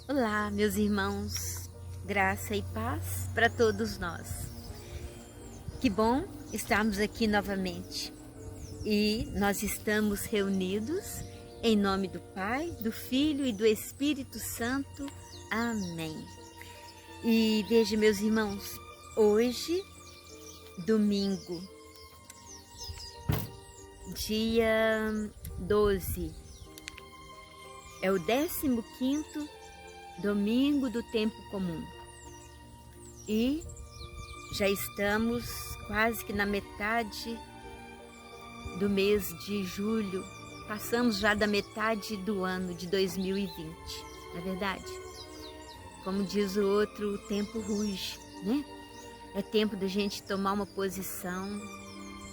Olá, meus irmãos, graça e paz para todos nós. Que bom estarmos aqui novamente e nós estamos reunidos em nome do Pai, do Filho e do Espírito Santo. Amém. E veja, meus irmãos, hoje, domingo, dia 12, é o 15º domingo do tempo comum e já estamos quase que na metade do mês de julho, passamos já da metade do ano de 2020, não é verdade? Como diz o outro, o tempo ruge, né? É tempo da gente tomar uma posição,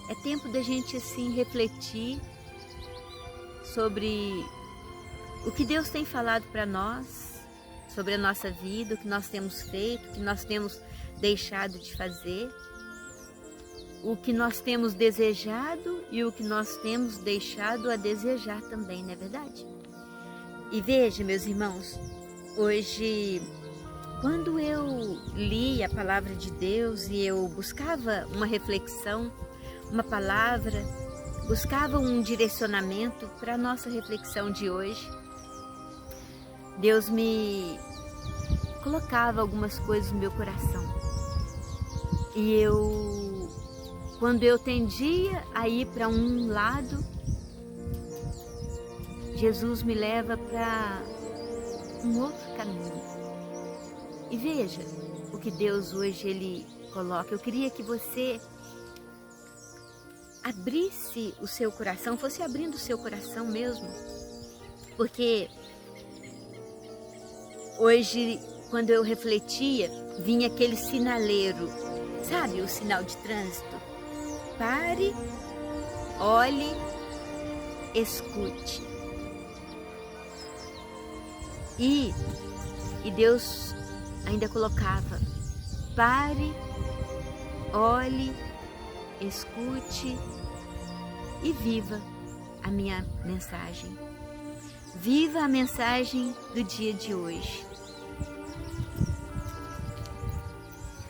é tempo da gente assim refletir sobre o que Deus tem falado para nós, sobre a nossa vida, o que nós temos feito, o que nós temos deixado de fazer, o que nós temos desejado e o que nós temos deixado a desejar também, não é verdade? E veja, meus irmãos, hoje, quando eu li a palavra de Deus e eu buscava uma reflexão, uma palavra, buscava um direcionamento para a nossa reflexão de hoje, Deus me colocava algumas coisas no meu coração. E quando eu tendia a ir para um lado, Jesus me leva para um outro caminho. E veja o que Deus hoje Ele coloca. Eu queria que você abrisse o seu coração, fosse abrindo o seu coração mesmo, porque hoje, quando eu refletia, vinha aquele sinaleiro, sabe, o sinal de trânsito? Pare, olhe, escute. E Deus ainda colocava: pare, olhe, escute e viva a minha mensagem. Viva a mensagem do dia de hoje.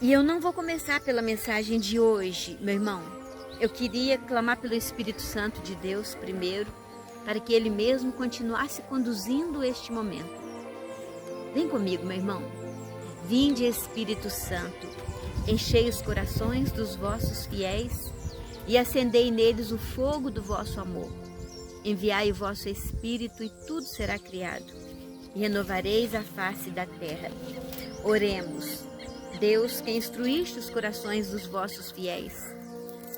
E eu não vou começar pela mensagem de hoje, meu irmão. Eu queria clamar pelo Espírito Santo de Deus primeiro, para que Ele mesmo continuasse conduzindo este momento. Vem comigo, meu irmão. Vinde, Espírito Santo, enchei os corações dos vossos fiéis e acendei neles o fogo do vosso amor. Enviai o vosso Espírito e tudo será criado, e renovareis a face da terra. Oremos. Deus, que instruíste os corações dos vossos fiéis,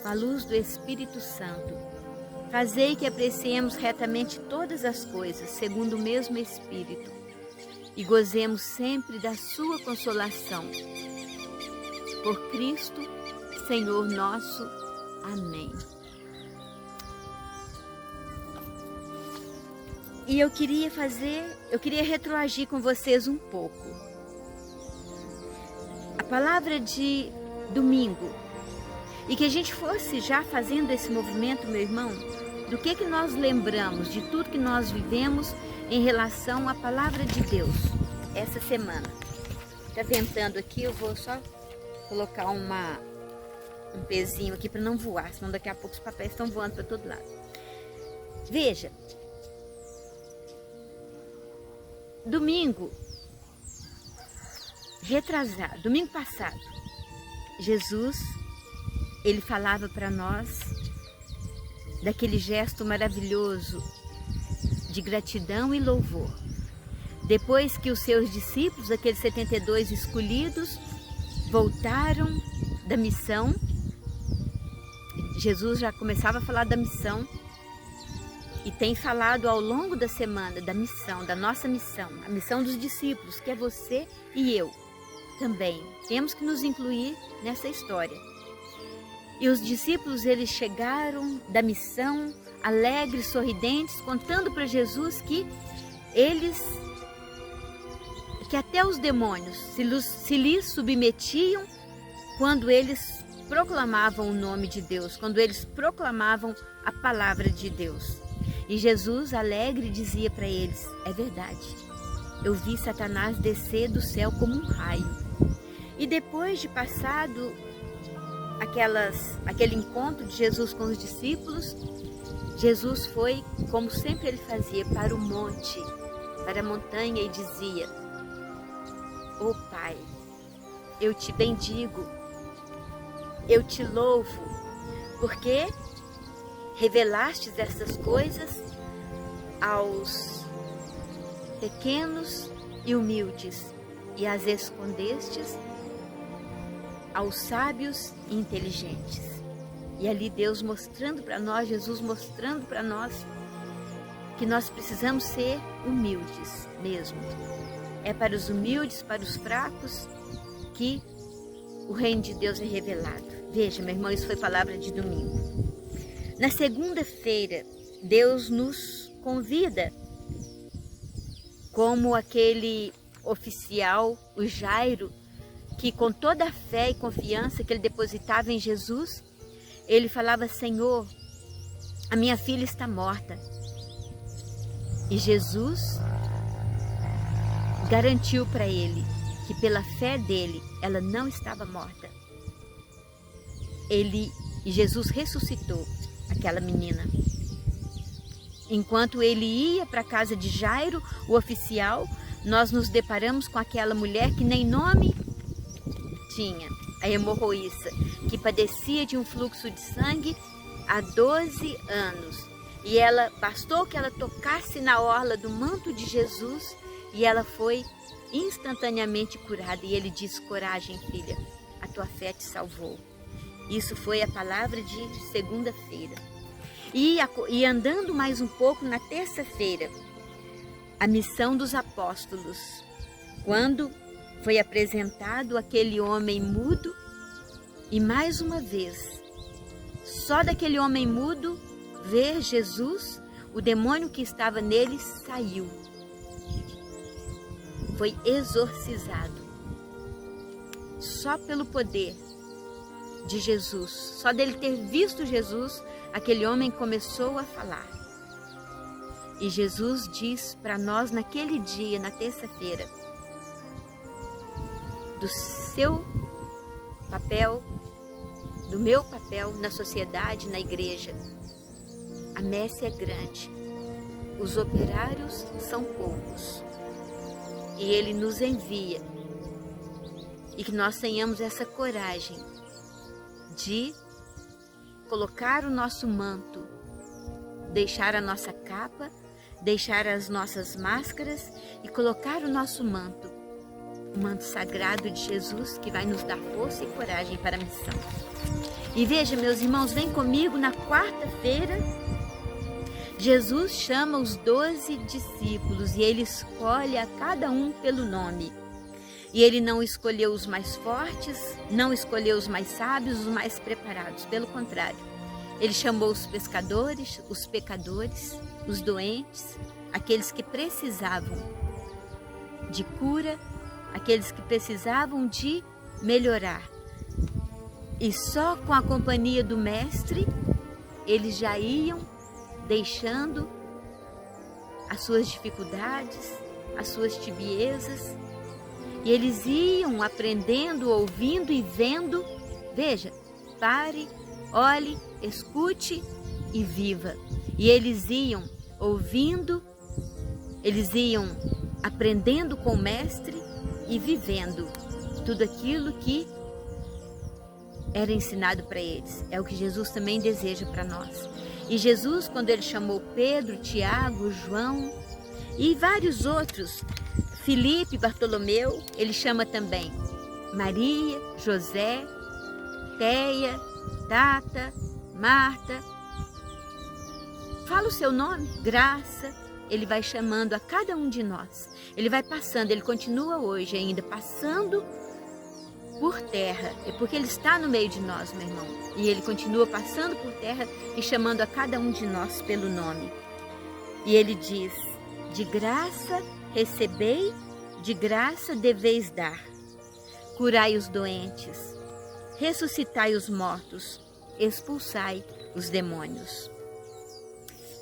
com a luz do Espírito Santo, fazei que apreciemos retamente todas as coisas, segundo o mesmo Espírito, e gozemos sempre da sua consolação. Por Cristo, Senhor nosso. Amém. E eu queria retroagir com vocês um pouco. A palavra de domingo, e que a gente fosse já fazendo esse movimento, meu irmão, do que nós lembramos, de tudo que nós vivemos em relação à palavra de Deus essa semana. Tá ventando aqui, eu vou só colocar um pezinho aqui para não voar, senão daqui a pouco os papéis estão voando para todo lado. Veja, domingo passado, Jesus, Ele falava para nós daquele gesto maravilhoso de gratidão e louvor. Depois que os seus discípulos, aqueles 72 escolhidos, voltaram da missão, Jesus já começava a falar da missão e tem falado ao longo da semana da missão, da nossa missão, a missão dos discípulos, que é você e eu também. Temos que nos incluir nessa história. E os discípulos, eles chegaram da missão, alegres, sorridentes, contando para Jesus que até os demônios se lhes submetiam quando eles proclamavam o nome de Deus, quando eles proclamavam a palavra de Deus. E Jesus, alegre, dizia para eles: é verdade, eu vi Satanás descer do céu como um raio. E depois de passado aquele encontro de Jesus com os discípulos, Jesus foi, como sempre ele fazia, para o monte, para a montanha, e dizia: ó Pai, eu te bendigo, eu te louvo, porque revelastes essas coisas aos pequenos e humildes e as escondestes aos sábios e inteligentes. E ali Deus mostrando para nós, Jesus mostrando para nós que nós precisamos ser humildes mesmo. É para os humildes, para os fracos que o reino de Deus é revelado. Veja, meu irmão, isso foi palavra de domingo. Na segunda-feira, Deus nos convida, como aquele oficial, o Jairo, que com toda a fé e confiança que ele depositava em Jesus, ele falava: Senhor, a minha filha está morta. E Jesus garantiu para ele que pela fé dele, ela não estava morta. E Jesus ressuscitou aquela menina. Enquanto ele ia para a casa de Jairo, o oficial, nós nos deparamos com aquela mulher que nem nome tinha, a hemorroíça, que padecia de um fluxo de sangue há 12 anos. E bastou que ela tocasse na orla do manto de Jesus e ela foi instantaneamente curada. E ele disse: coragem, filha, a tua fé te salvou. Isso foi a palavra de segunda-feira. E andando mais um pouco na terça-feira, a missão dos apóstolos, quando foi apresentado aquele homem mudo, e mais uma vez, só daquele homem mudo ver Jesus, o demônio que estava nele saiu. Foi exorcizado. Só pelo poder de Jesus, só dele ter visto Jesus, aquele homem começou a falar. E Jesus diz para nós naquele dia, na terça-feira, do seu papel, do meu papel na sociedade, na igreja. A messe é grande, os operários são poucos. E Ele nos envia. E que nós tenhamos essa coragem de colocar o nosso manto, deixar a nossa capa, deixar as nossas máscaras e colocar o nosso manto, o manto sagrado de Jesus, que vai nos dar força e coragem para a missão. E veja, meus irmãos, vem comigo na quarta-feira. Jesus chama os 12 discípulos e ele escolhe a cada um pelo nome. E ele não escolheu os mais fortes, não escolheu os mais sábios, os mais preparados. Pelo contrário, ele chamou os pescadores, os pecadores, os doentes, aqueles que precisavam de cura, aqueles que precisavam de melhorar. E só com a companhia do Mestre, eles já iam deixando as suas dificuldades, as suas tibiezas, e eles iam aprendendo, ouvindo e vendo. Veja, pare, olhe, escute e viva. E eles iam ouvindo, eles iam aprendendo com o Mestre e vivendo tudo aquilo que era ensinado para eles. É o que Jesus também deseja para nós. E Jesus, quando ele chamou Pedro, Tiago, João e vários outros, Filipe, Bartolomeu, ele chama também Maria, José, Teia, Tata, Marta. Fala o seu nome, Graça. Ele vai chamando a cada um de nós. Ele vai passando, ele continua hoje ainda passando por terra, é porque ele está no meio de nós, meu irmão. E ele continua passando por terra e chamando a cada um de nós pelo nome. E ele diz: de graça recebei, de graça deveis dar. Curai os doentes, ressuscitai os mortos, expulsai os demônios.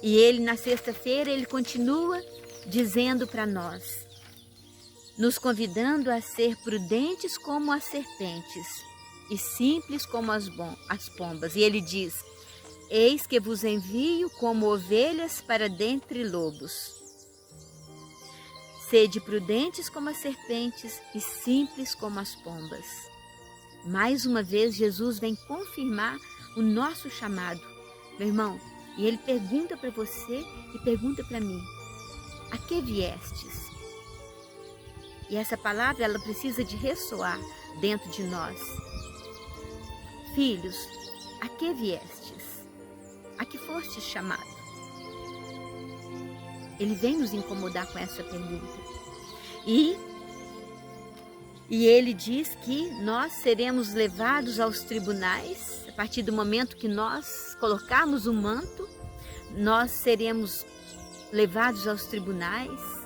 E ele, na sexta-feira, ele continua dizendo para nós: nos convidando a ser prudentes como as serpentes e simples como as pombas. E ele diz: eis que vos envio como ovelhas para dentre lobos. Sede prudentes como as serpentes e simples como as pombas. Mais uma vez, Jesus vem confirmar o nosso chamado, meu irmão. E ele pergunta para você e pergunta para mim: a que viestes? E essa palavra, ela precisa de ressoar dentro de nós. Filhos, a que viestes? A que fostes chamado? Ele vem nos incomodar com essa pergunta. E ele diz que nós seremos levados aos tribunais. A partir do momento que nós colocarmos o manto, nós seremos levados aos tribunais.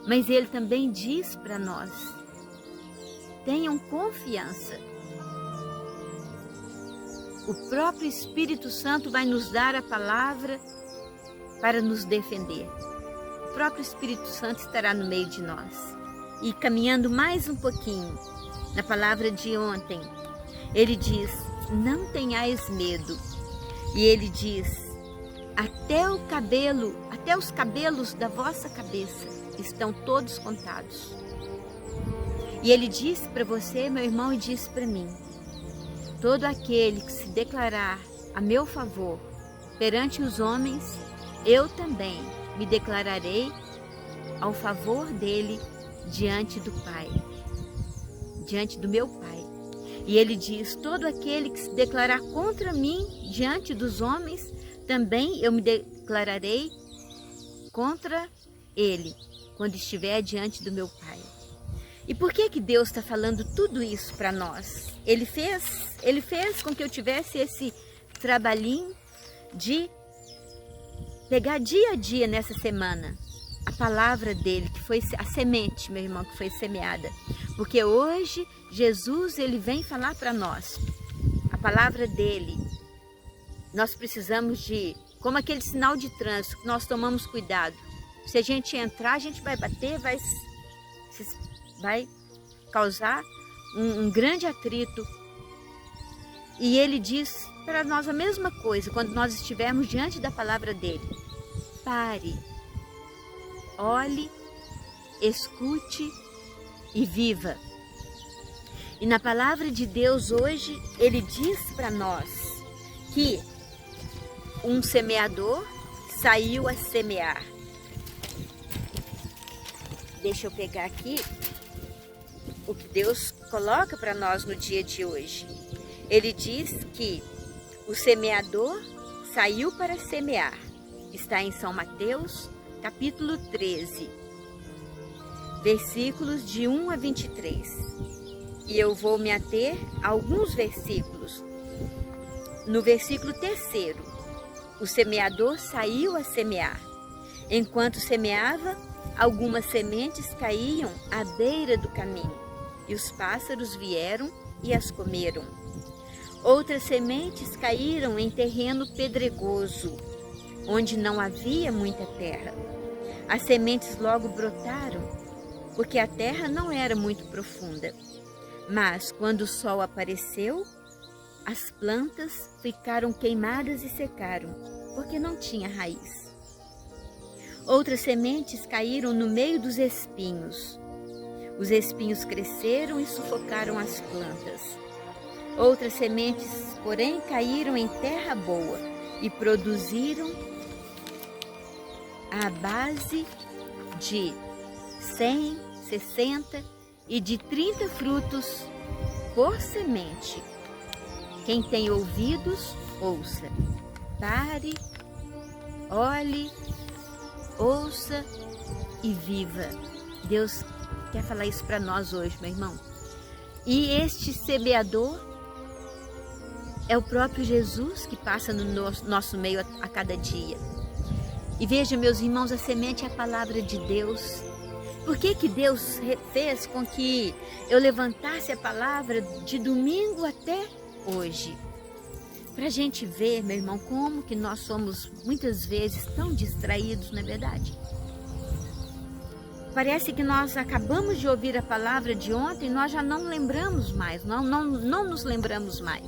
Mas ele também diz para nós: tenham confiança. O próprio Espírito Santo vai nos dar a palavra para nos defender. O próprio Espírito Santo estará no meio de nós. E caminhando mais um pouquinho, na palavra de ontem, ele diz: não tenhais medo. E ele diz: até os cabelos da vossa cabeça estão todos contados. E ele disse para você, meu irmão, e disse para mim: todo aquele que se declarar a meu favor perante os homens, eu também me declararei ao favor dele diante do Pai, diante do meu Pai. E ele diz: todo aquele que se declarar contra mim diante dos homens, também eu me declararei contra ele, quando estiver diante do meu Pai. E por que Deus está falando tudo isso para nós? Ele fez com que eu tivesse esse trabalhinho de pegar dia a dia nessa semana a palavra dele, que foi a semente, meu irmão, que foi semeada. Porque hoje Jesus, ele vem falar para nós a palavra dele. Nós precisamos de, como aquele sinal de trânsito, que nós tomamos cuidado. Se a gente entrar, a gente vai bater, vai causar um grande atrito. E ele diz para nós a mesma coisa quando nós estivermos diante da palavra dele: pare, olhe, escute e viva. E na palavra de Deus hoje, ele diz para nós que um semeador saiu a semear. Deixa eu pegar aqui o que Deus coloca para nós no dia de hoje. Ele diz que o semeador saiu para semear. Está em São Mateus, capítulo 13, versículos de 1 a 23. E eu vou me ater a alguns versículos. No versículo 3, o semeador saiu a semear. Enquanto semeava, algumas sementes caíam à beira do caminho, e os pássaros vieram e as comeram. Outras sementes caíram em terreno pedregoso, onde não havia muita terra. As sementes logo brotaram, porque a terra não era muito profunda. Mas quando o sol apareceu, as plantas ficaram queimadas e secaram, porque não tinha raiz. Outras sementes caíram no meio dos espinhos. Os espinhos cresceram e sufocaram as plantas. Outras sementes, porém, caíram em terra boa e produziram a base de 100, 60 e de 30 frutos por semente. Quem tem ouvidos, ouça. Pare, olhe, ouça e viva. Deus quer falar isso para nós hoje, meu irmão. E este semeador é o próprio Jesus que passa no nosso meio a cada dia. E veja, meus irmãos, a semente é a palavra de Deus. Por que Deus fez com que eu levantasse a palavra de domingo até hoje? Para a gente ver, meu irmão, como que nós somos muitas vezes tão distraídos, não é verdade? Parece que nós acabamos de ouvir a palavra de ontem e nós já não lembramos mais, não nos lembramos mais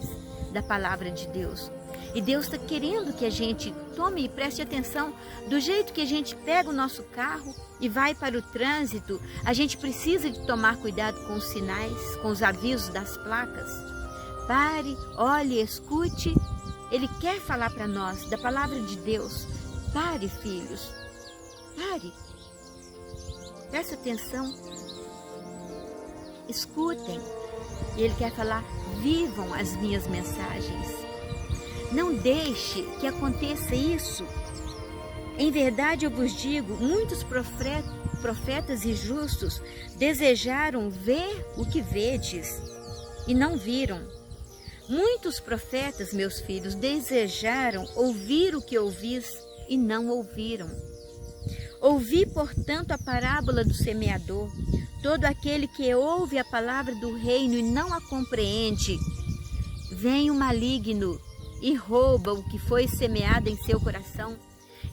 da palavra de Deus. E Deus está querendo que a gente tome e preste atenção. Do jeito que a gente pega o nosso carro e vai para o trânsito, a gente precisa de tomar cuidado com os sinais, com os avisos das placas. Pare, olhe, escute. Ele quer falar para nós da palavra de Deus. Pare, filhos, pare. Preste atenção. Escutem. E Ele quer falar, vivam as minhas mensagens. Não deixe que aconteça isso. Em verdade eu vos digo, muitos profetas e justos desejaram ver o que vedes e não viram. Muitos profetas, meus filhos, desejaram ouvir o que ouvis e não ouviram. Ouvi, portanto, a parábola do semeador. Todo aquele que ouve a palavra do reino e não a compreende, vem o maligno e rouba o que foi semeado em seu coração.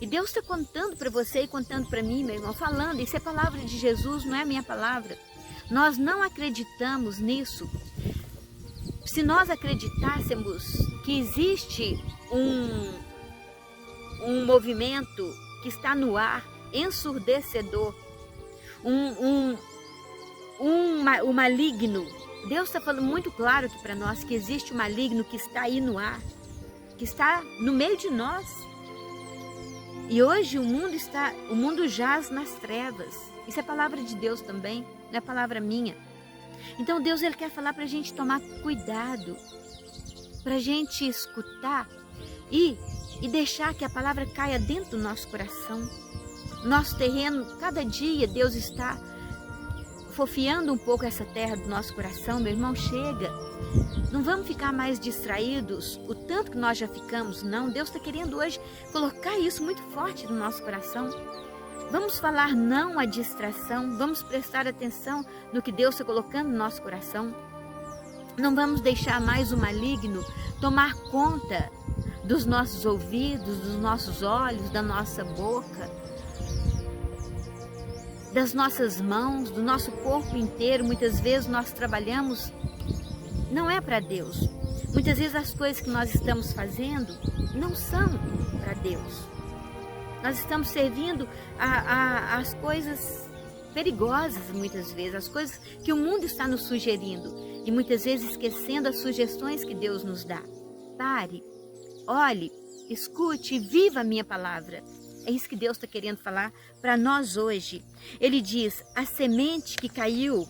E Deus está contando para você e contando para mim, meu irmão, falando, isso é palavra de Jesus, não é a minha palavra. Nós não acreditamos nisso. Se nós acreditássemos que existe um movimento que está no ar, ensurdecedor, o maligno, Deus está falando muito claro aqui para nós que existe um maligno que está aí no ar, que está no meio de nós. E hoje o mundo jaz nas trevas. Isso é palavra de Deus também, não é palavra minha. Então Deus Ele quer falar para a gente tomar cuidado, para a gente escutar e deixar que a palavra caia dentro do nosso coração. Nosso terreno, cada dia Deus está fofiando um pouco essa terra do nosso coração. Meu irmão, chega. Não vamos ficar mais distraídos o tanto que nós já ficamos, não. Deus está querendo hoje colocar isso muito forte no nosso coração. Vamos falar não à distração, vamos prestar atenção no que Deus está colocando no nosso coração. Não vamos deixar mais o maligno tomar conta dos nossos ouvidos, dos nossos olhos, da nossa boca, das nossas mãos, do nosso corpo inteiro. Muitas vezes nós trabalhamos, não é para Deus. Muitas vezes as coisas que nós estamos fazendo não são para Deus. Nós estamos servindo as coisas perigosas, muitas vezes, as coisas que o mundo está nos sugerindo. E muitas vezes esquecendo as sugestões que Deus nos dá. Pare, olhe, escute e viva a minha palavra. É isso que Deus está querendo falar para nós hoje. Ele diz, a semente que caiu,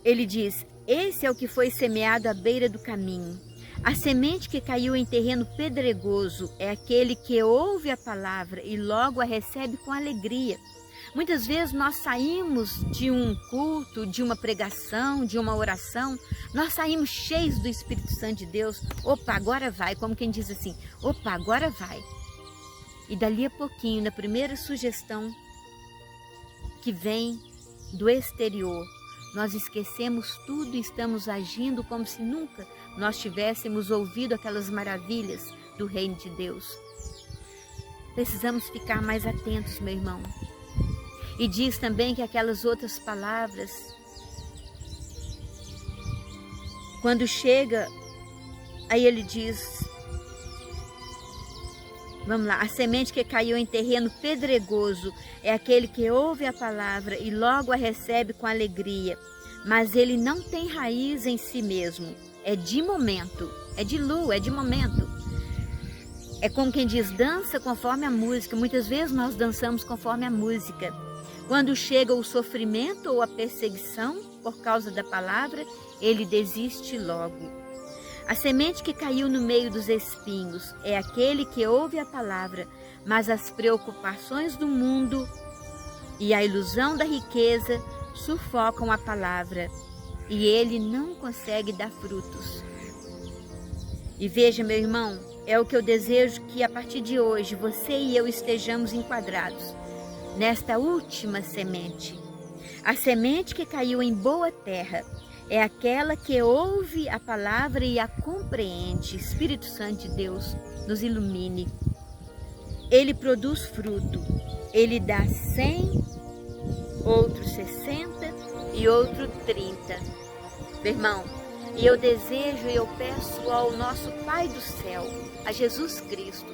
ele diz, esse é o que foi semeado à beira do caminho. A semente que caiu em terreno pedregoso é aquele que ouve a palavra e logo a recebe com alegria. Muitas vezes nós saímos de um culto, de uma pregação, de uma oração, nós saímos cheios do Espírito Santo de Deus. Opa, agora vai, como quem diz assim, opa, agora vai. E dali a pouquinho, na primeira sugestão que vem do exterior, nós esquecemos tudo e estamos agindo como se nunca nós tivéssemos ouvido aquelas maravilhas do reino de Deus. Precisamos ficar mais atentos, meu irmão. E diz também que aquelas outras palavras, quando chega, aí ele diz, vamos lá, a semente que caiu em terreno pedregoso é aquele que ouve a palavra e logo a recebe com alegria, mas ele não tem raiz em si mesmo, é de momento, é de lua, é de momento. É como quem diz, dança conforme a música. Muitas vezes nós dançamos conforme a música. Quando chega o sofrimento ou a perseguição por causa da palavra, ele desiste logo. A semente que caiu no meio dos espinhos é aquele que ouve a palavra, mas as preocupações do mundo e a ilusão da riqueza sufocam a palavra e ele não consegue dar frutos. E veja, meu irmão, é o que eu desejo que a partir de hoje você e eu estejamos enquadrados nesta última semente. A semente que caiu em boa terra é aquela que ouve a palavra e a compreende. Espírito Santo de Deus, nos ilumine. Ele produz fruto. Ele dá 100 outro 60 e outro 30. Meu irmão, e eu desejo e eu peço ao nosso Pai do céu, a Jesus Cristo,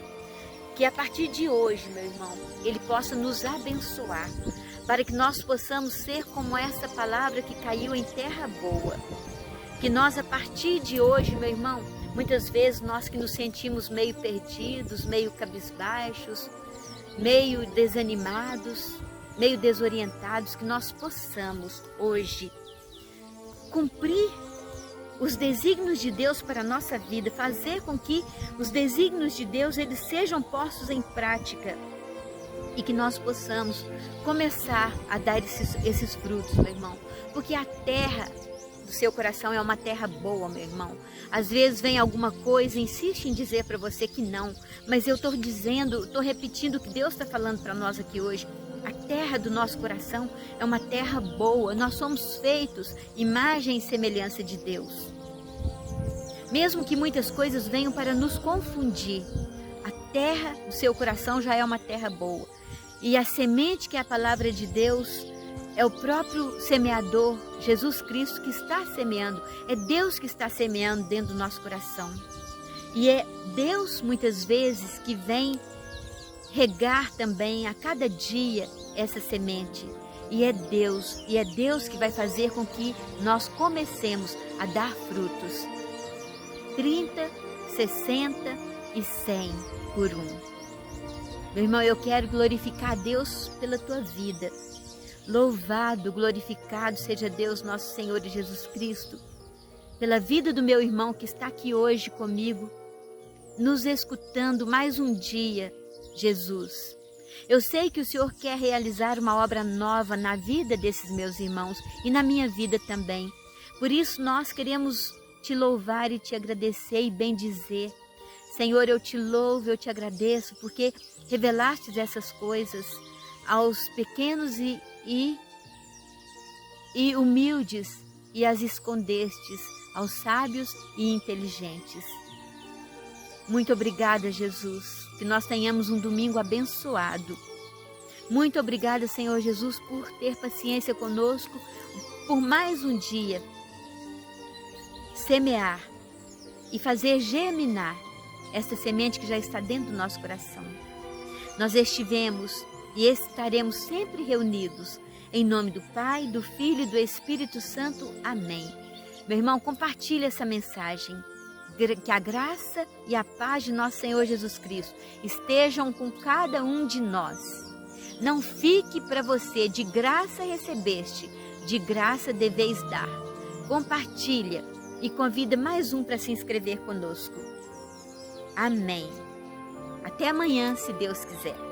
que a partir de hoje, meu irmão, Ele possa nos abençoar, para que nós possamos ser como essa palavra que caiu em terra boa. Que nós, a partir de hoje, meu irmão, muitas vezes nós que nos sentimos meio perdidos, meio cabisbaixos, meio desanimados, meio desorientados, que nós possamos hoje cumprir os desígnios de Deus para a nossa vida, fazer com que os desígnios de Deus eles sejam postos em prática e que nós possamos começar a dar esses frutos, meu irmão, porque a terra do seu coração é uma terra boa, meu irmão. Às vezes vem alguma coisa, insiste em dizer para você que não, mas eu estou dizendo, estou repetindo o que Deus está falando para nós aqui hoje. A terra do nosso coração é uma terra boa, nós somos feitos imagem e semelhança de Deus. Mesmo que muitas coisas venham para nos confundir, a terra do seu coração já é uma terra boa. E a semente que é a palavra de Deus é o próprio semeador, Jesus Cristo, que está semeando. É Deus que está semeando dentro do nosso coração. E é Deus, muitas vezes, que vem regar também a cada dia essa semente. E é Deus que vai fazer com que nós comecemos a dar frutos. 30, 60 e 100 por um. Meu irmão, eu quero glorificar a Deus pela tua vida. Louvado, glorificado seja Deus, nosso Senhor e Jesus Cristo, pela vida do meu irmão que está aqui hoje comigo, nos escutando mais um dia, Jesus. Eu sei que o Senhor quer realizar uma obra nova na vida desses meus irmãos e na minha vida também. Por isso nós queremos te louvar e te agradecer e bendizer. Senhor, eu te louvo, eu te agradeço, porque revelaste essas coisas aos pequenos e humildes e as escondestes aos sábios e inteligentes. Muito obrigada, Jesus, que nós tenhamos um domingo abençoado. Muito obrigada, Senhor Jesus, por ter paciência conosco, por mais um dia semear e fazer germinar esta semente que já está dentro do nosso coração. Nós estivemos e estaremos sempre reunidos. Em nome do Pai, do Filho e do Espírito Santo. Amém. Meu irmão, compartilhe essa mensagem. Que a graça e a paz de nosso Senhor Jesus Cristo estejam com cada um de nós. Não fique para você, de graça recebeste, de graça deveis dar. Compartilha e convida mais um para se inscrever conosco. Amém. Até amanhã, se Deus quiser.